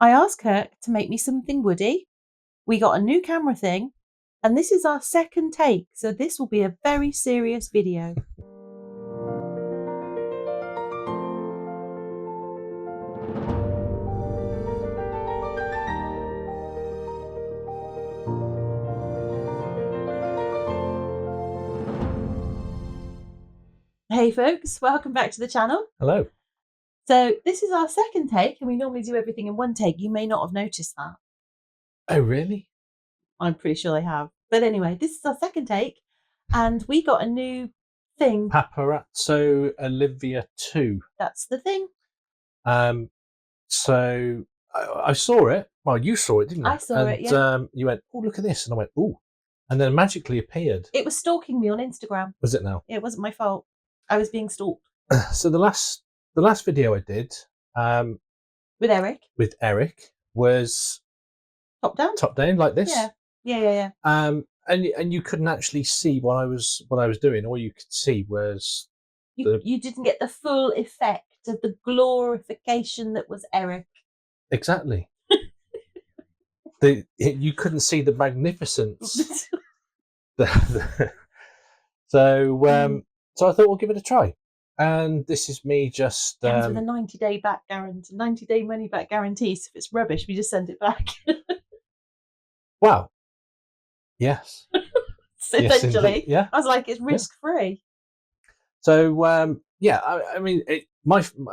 I asked Kirk to make me something woody. We got a new camera thing, and this is our second take, so this will be a very serious video. Hey folks, welcome back to the channel. Hello. So this is our second take, and we normally do everything in one take. You may not have noticed that. Oh, really? I'm pretty sure they have. But anyway, this is our second take, and we got a new thing. Paparazzo Olivia 2. That's the thing. So I saw it. Well, you saw it, didn't you? I saw it, yeah. You went, oh, look at this. And I went, oh. And then it magically appeared. It was stalking me on Instagram. Was it now? It wasn't my fault. I was being stalked. So the last video I did with Eric was top down like this. Yeah. And you couldn't actually see what I was doing. All you could see was you didn't get the full effect of the glorification that was Eric. Exactly. You couldn't see the magnificence. So I thought we'll give it a try. And this is me just with a 90-day back guarantee, 90-day money back guarantee. So if it's rubbish, we just send it back. Wow. Yes. Essentially. Yeah. I was like, it's risk free. So yeah, I mean,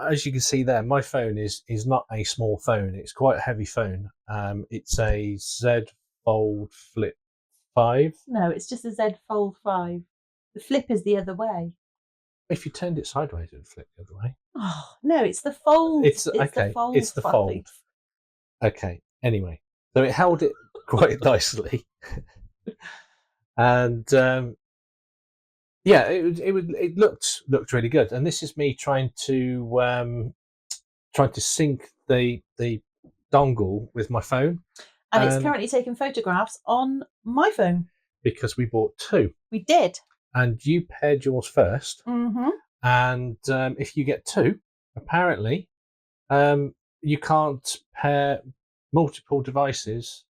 as you can see there, my phone is not a small phone. It's quite a heavy phone. It's a Z Fold Flip 5. No, it's just a Z Fold 5. The flip is the other way. If you turned it sideways, it would flip the other way. Oh no, it's the fold. It's okay. It's the fold. Okay. Anyway, so it held it quite nicely, and yeah, it looked really good. And this is me trying to sync the dongle with my phone, and it's currently taking photographs on my phone because we bought two. We did. And you paired yours first. Mm-hmm. And if you get two, apparently, you can't pair multiple devices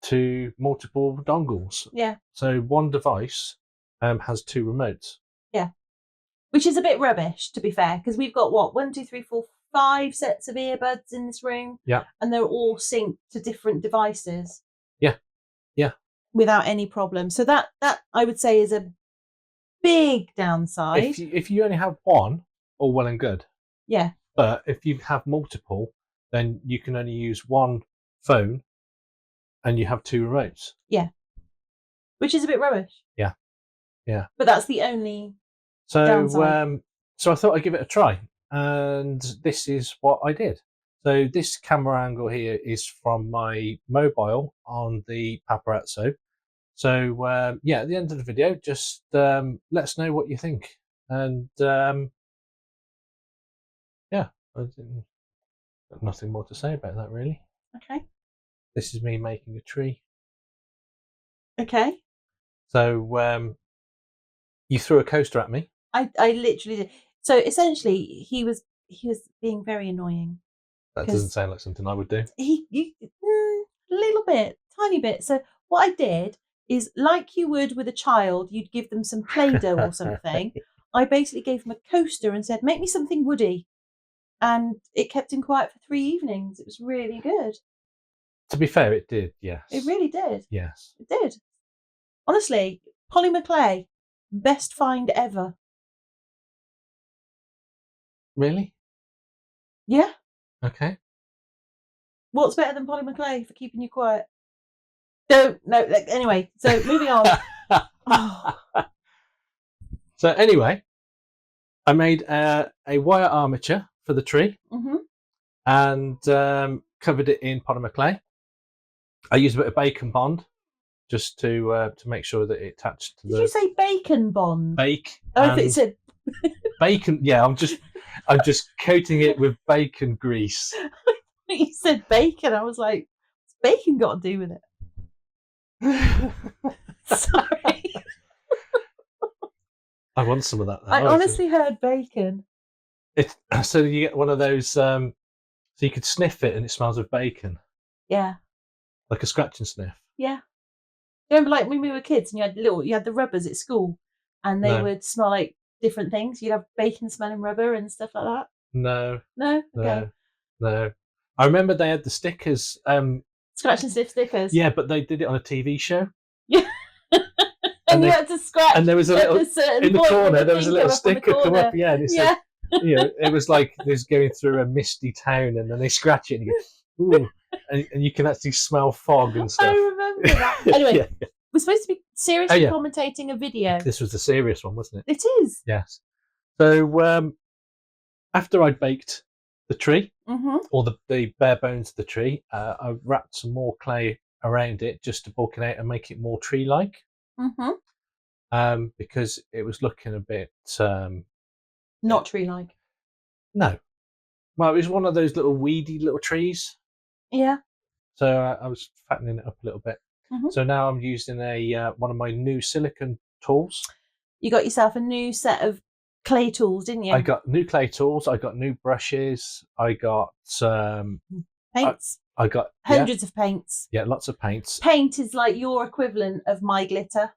to multiple dongles. Yeah. So one device has two remotes. Yeah. Which is a bit rubbish, to be fair, because we've got 1, 2, 3, 4, 5 sets of earbuds in this room. Yeah. And they're all synced to different devices. Yeah. Yeah. Without any problem. So that I would say is a big downside. If you only have one, all well and good. Yeah. But if you have multiple, then you can only use one phone and you have two remotes. Yeah. Which is a bit rubbish. Yeah. Yeah. But that's the only downside. So I thought I'd give it a try. And this is what I did. So this camera angle here is from my mobile on the Paparazzo. So yeah, at the end of the video, just let us know what you think. And yeah, I've got nothing more to say about that really. Okay. This is me making a tree. Okay. So you threw a coaster at me. I literally did. So essentially, he was being very annoying. That doesn't sound like something I would do. A little bit, tiny bit. So what I did is, like you would with a child, you'd give them some Play-Doh or something. I basically gave him a coaster and said, make me something woody. And it kept him quiet for 3 evenings. It was really good. To be fair, it did, yes. It really did. Yes. It did. Honestly, Polymer clay, best find ever. Really? Yeah. Okay. What's better than Polymer clay for keeping you quiet? Anyway, so moving on. So anyway, I made a wire armature for the tree. Mm-hmm. And covered it in polymer clay. I used a bit of bacon bond just to make sure that it attached to the... Did you say bacon bond? Bake. Oh, if it said... bacon, yeah, I'm just coating it with bacon grease. You said bacon, I was like, what's bacon got to do with it? Sorry. I want some of that. I honestly heard bacon. So you get one of those So you could sniff it and it smells of bacon, Yeah. like a scratch and sniff. Yeah. You remember, like, when we were kids and you had the rubbers at school and they No. would smell like different things? You'd have bacon smelling rubber and stuff like that? No. No? Okay. No. I remember they had the stickers. Scratch and sniff stickers. Yeah, but they did it on a TV show. Yeah. and you had to scratch. And there was a little in the corner. There was a little sticker come up. Yeah, and it said, it was like there's going through a misty town, and then they scratch it, and you go, ooh, and you can actually smell fog and stuff. I remember that. Anyway, we're supposed to be seriously commentating a video. This was the serious one, wasn't it? It is. Yes. So after I'd baked the tree, or the bare bones of the tree, I wrapped some more clay around it just to bulk it out and make it more tree-like. Because it was looking a bit not tree-like. No. Well, it was one of those little weedy little trees. Yeah. So I was fattening it up a little bit. So now I'm using one of my new silicone tools. You got yourself a new set of clay tools, didn't you? I got new clay tools. I got new brushes. I got paints. I got hundreds of paints. Yeah, lots of paints. Paint is like your equivalent of my glitter.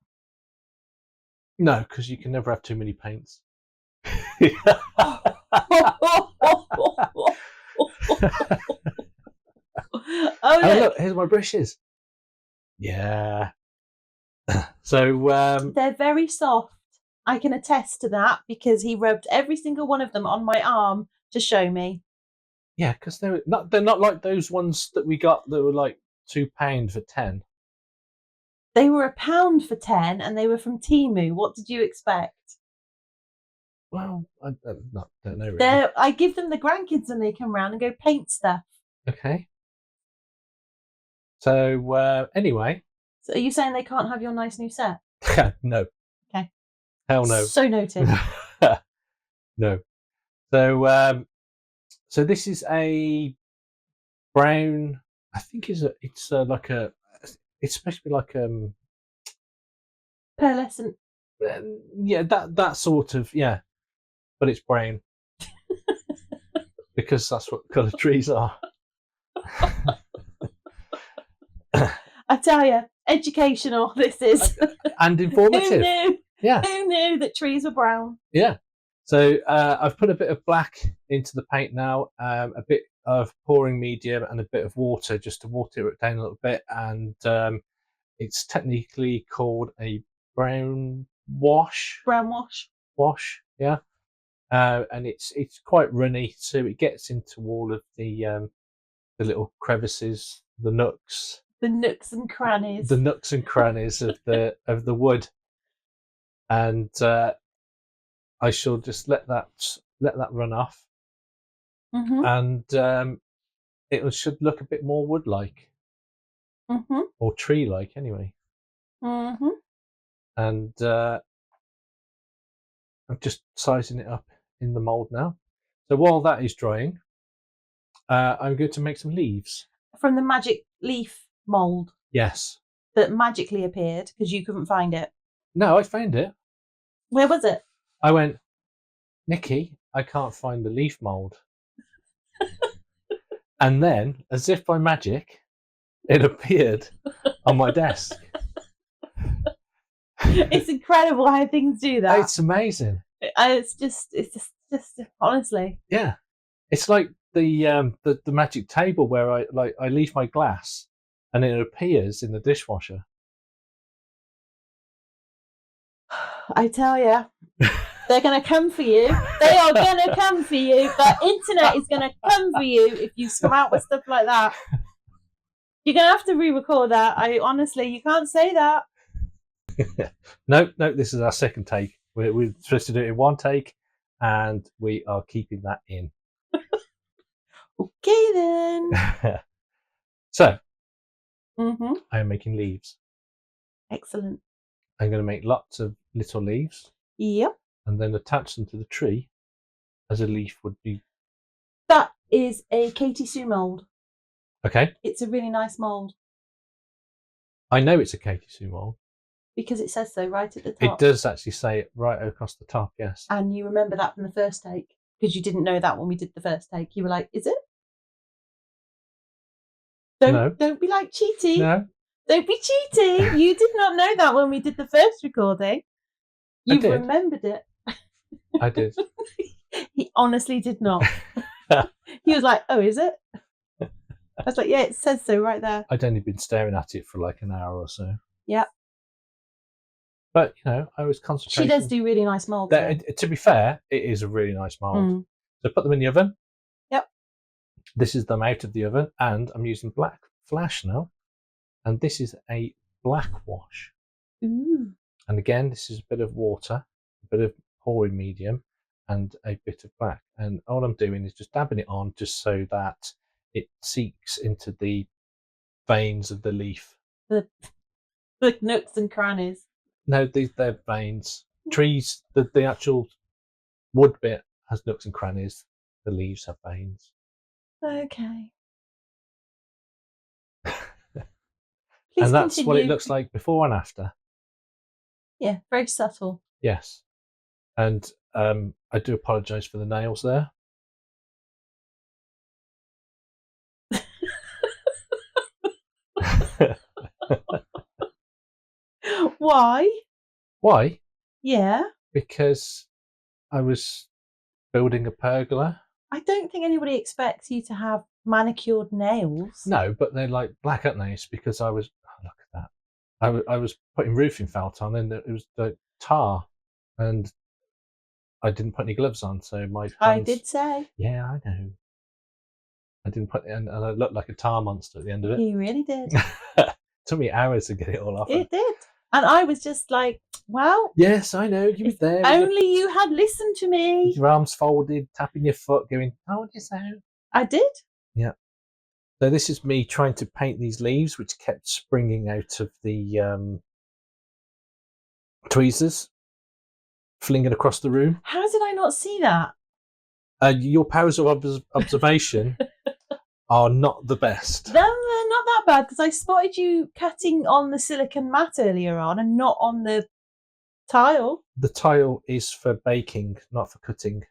No, because you can never have too many paints. Oh, look, here's my brushes. Yeah. So they're very soft. I can attest to that because he rubbed every single one of them on my arm to show me. Yeah, because they're not like those ones that we got that were like £2 for 10. They were £1 for 10 and they were from Temu. What did you expect? Well, I don't know really. I give them the grandkids when they come round and go paint stuff. Okay. So anyway. So are you saying they can't have your nice new set? No. Okay. Hell no. So noted. No. So this is a brown. I think it's supposed to be like pearlescent. Yeah, that sort of, yeah, but it's brown because that's what colour trees are. I tell you, educational this is, and informative. Who knew? Yeah. Who knew that trees were brown? Yeah. So I've put a bit of black into the paint now, a bit of pouring medium and a bit of water just to water it down a little bit, and it's technically called a brown wash. Brown wash. Wash, yeah. And it's quite runny, so it gets into all of the little crevices, the nooks and crannies of the wood, and I shall just let that run off, and it should look a bit more wood-like, or tree-like anyway. And I'm just sizing it up in the mould now. So while that is drying, I'm going to make some leaves. From the magic leaf mould? Yes. That magically appeared because you couldn't find it? No, I found it. Where was it? I went, Nikki, I can't find the leaf mould. And then, as if by magic, it appeared on my desk. It's incredible how things do that. It's amazing. It's just honestly. Yeah, it's like the magic table where I leave my glass and it appears in the dishwasher. I tell you, they're going to come for you. They are going to come for you. The internet is going to come for you if you come out with stuff like that. You're going to have to re-record that. Honestly, you can't say that. No, this is our second take. We're supposed to do it in one take, and we are keeping that in. Okay, then. So, I am making leaves. Excellent. I'm going to make lots of little leaves. Yep. And then attach them to the tree as a leaf would be. That is a Katie Sue mould. Okay. It's a really nice mould. I know it's a Katie Sue mould. Because it says so right at the top. It does actually say it right across the top, yes. And you remember that from the first take, because you didn't know that when we did the first take. You were like, is it? Don't be like Cheaty. No. Don't be cheating. You did not know that when we did the first recording. You've did. remembered it. I did. He honestly did not. He was like, "Oh, is it?" I was like, "Yeah, it says so right there." I'd only been staring at it for like an hour or so. Yeah. But, I was concentrating. She does do really nice moulds. To be fair, it is a really nice mould. So put them in the oven. Yep. This is them out of the oven, and I'm using black flash now. And this is a black wash. Ooh. And again, this is a bit of water, a bit of pouring medium, and a bit of black. And all I'm doing is just dabbing it on just so that it seeps into the veins of the leaf. The nooks and crannies. No, they're veins. Trees, the actual wood bit has nooks and crannies. The leaves have veins. Okay. And that's continue. what it looks like before and after. Yeah, very subtle. Yes. And I do apologise for the nails there. Why? Why? Yeah. Because I was building a pergola. I don't think anybody expects you to have manicured nails. No, but they're like black, aren't they? It's because I was, look at that. I was putting roofing felt on, and it was the tar, and I didn't put any gloves on, so my hands... I did say. Yeah, I know. I didn't put, and I looked like a tar monster at the end of it. You really did. Took me hours to get it all off. It did. And I was just like, well... Yes, I know. You were there. Only you had listened to me. Your arms folded, tapping your foot, going, "How would you sound?" I did. Yeah. So this is me trying to paint these leaves, which kept springing out of the tweezers, flinging across the room. How did I not see that? Your powers of observation are not the best. They're not that bad, because I spotted you cutting on the silicone mat earlier on and not on the tile. The tile is for baking, not for cutting.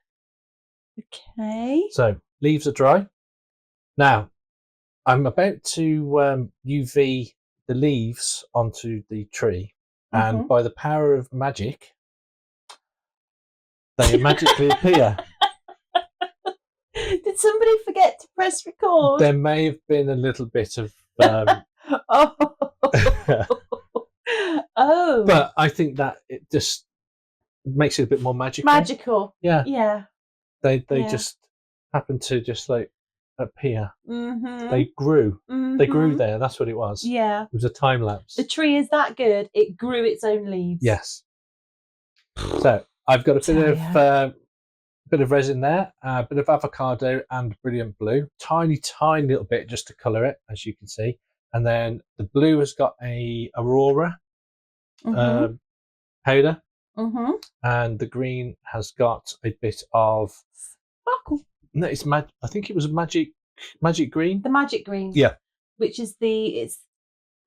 Okay. So leaves are dry. Now I'm about to UV the leaves onto the tree, and by the power of magic, they magically appear. Did somebody forget to press record? There may have been a little bit of oh. Oh. But I think that it just makes it a bit more magical. Magical. Yeah. Yeah. They just happen to just like appear. Mm-hmm. They grew. Mm-hmm. They grew there. That's what it was. Yeah. It was a time lapse. The tree is that good. It grew its own leaves. Yes. So I've got a bit of resin there, a bit of avocado and brilliant blue. Tiny little bit just to colour it, as you can see. And then the blue has got a Aurora powder. Mm-hmm. And the green has got a bit of sparkle. No, it's I think it was magic green. The magic green. Yeah. Which is it's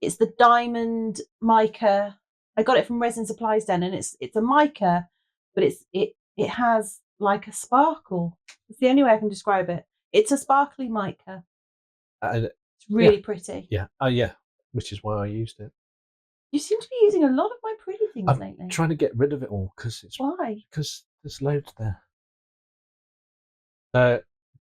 the diamond mica. I got it from Resin Supplies Den, and it's a mica, but it has like a sparkle. It's the only way I can describe it. It's a sparkly mica. It's really pretty. Yeah. Oh yeah. Which is why I used it. You seem to be using a lot of my pretty things lately. I'm trying to get rid of it all why? Because there's loads there.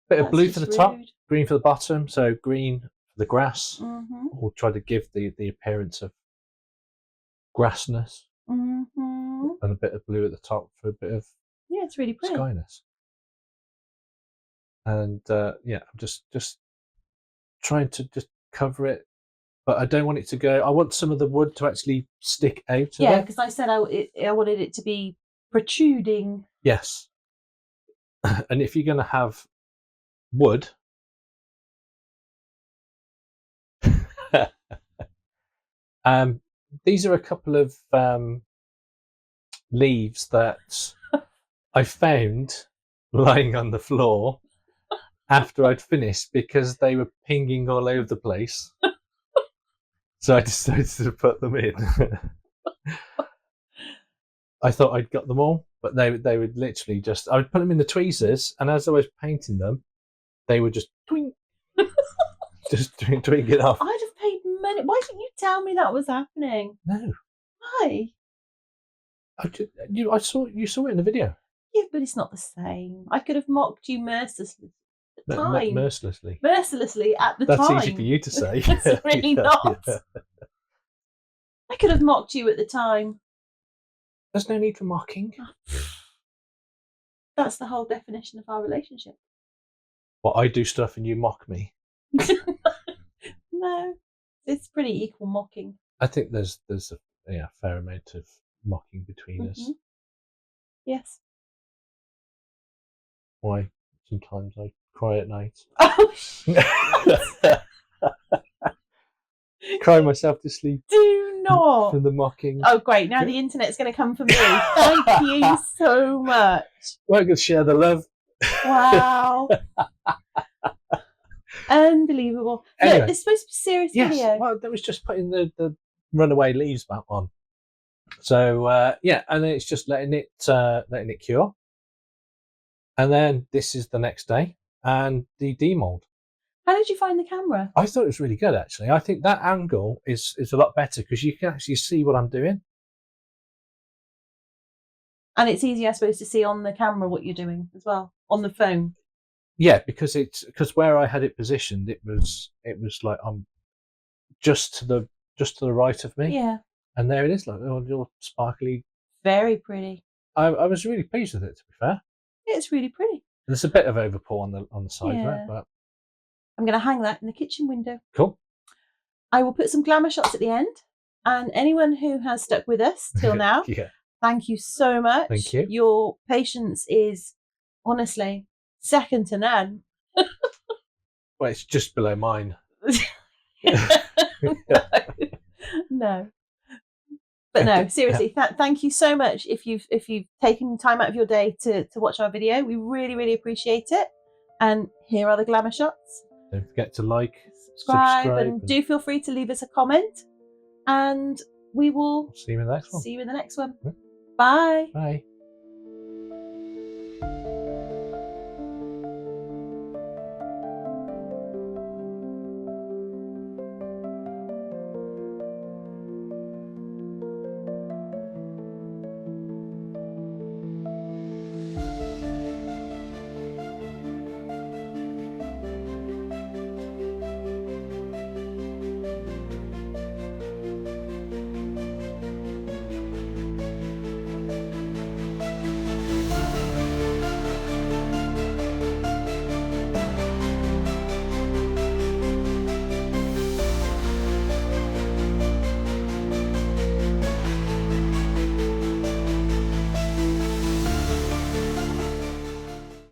Bit of blue for the top, green for the bottom. So green for the grass. Mm-hmm. We'll try to give the appearance of grassness. Mm-hmm. And a bit of blue at the top for a bit of it's really pretty. Skyness. And I'm just trying to just cover it, but I don't want it to go. I want some of the wood to actually stick out. Yeah, because I said I wanted it to be protruding. Yes. And if you're going to have wood, these are a couple of leaves that I found lying on the floor after I'd finished because they were pinging all over the place. So I decided to put them in. I thought I'd got them all, but they would literally just... I would put them in the tweezers, and as I was painting them, they would just twing, just doing it off. I'd have paid money. Why didn't you tell me that was happening? No, Why? I saw you saw it in the video. Yeah, but it's not the same. I could have mocked you mercilessly at the time. Mercilessly. Mercilessly at the That's time. easy for you to say. It's really not. Yeah. I could have mocked you at the time. There's no need for mocking. That's the whole definition of our relationship. Well, I do stuff and you mock me. No, it's pretty equal mocking. I think there's a fair amount of mocking between us. Yes. Why? Sometimes I cry at night. Oh, Cry myself to sleep. do not. From the mocking. Oh, great. Now the internet's going to come for me. Thank you so much. We're going to share the love. Wow. Unbelievable. Anyway, Look, it's supposed to be a serious video. Well, that was just putting the runaway leaves back on. So and then it's just letting it cure. And then this is the next day, and the demold. How did you find the camera? I thought it was really good, actually. I think that angle is a lot better because you can actually see what I'm doing. And it's easy, I suppose, to see on the camera what you're doing as well, on the phone. Yeah, because where I had it positioned, it was like I'm just to the right of me. Yeah. And there it is, like all sparkly. Very pretty. I was really pleased with it, to be fair. It's really pretty. There's a bit of overpour on the side of it, but I'm going to hang that in the kitchen window. Cool. I will put some glamour shots at the end. And anyone who has stuck with us till now, thank you so much. Thank you. Your patience is honestly second to none. Well, it's just below mine. No. But no, seriously, thank you so much if you've taken time out of your day to watch our video. We really, really appreciate it. And here are the glamour shots. Don't forget to like, subscribe and do feel free to leave us a comment. And we will see you in the next one. Bye. Bye.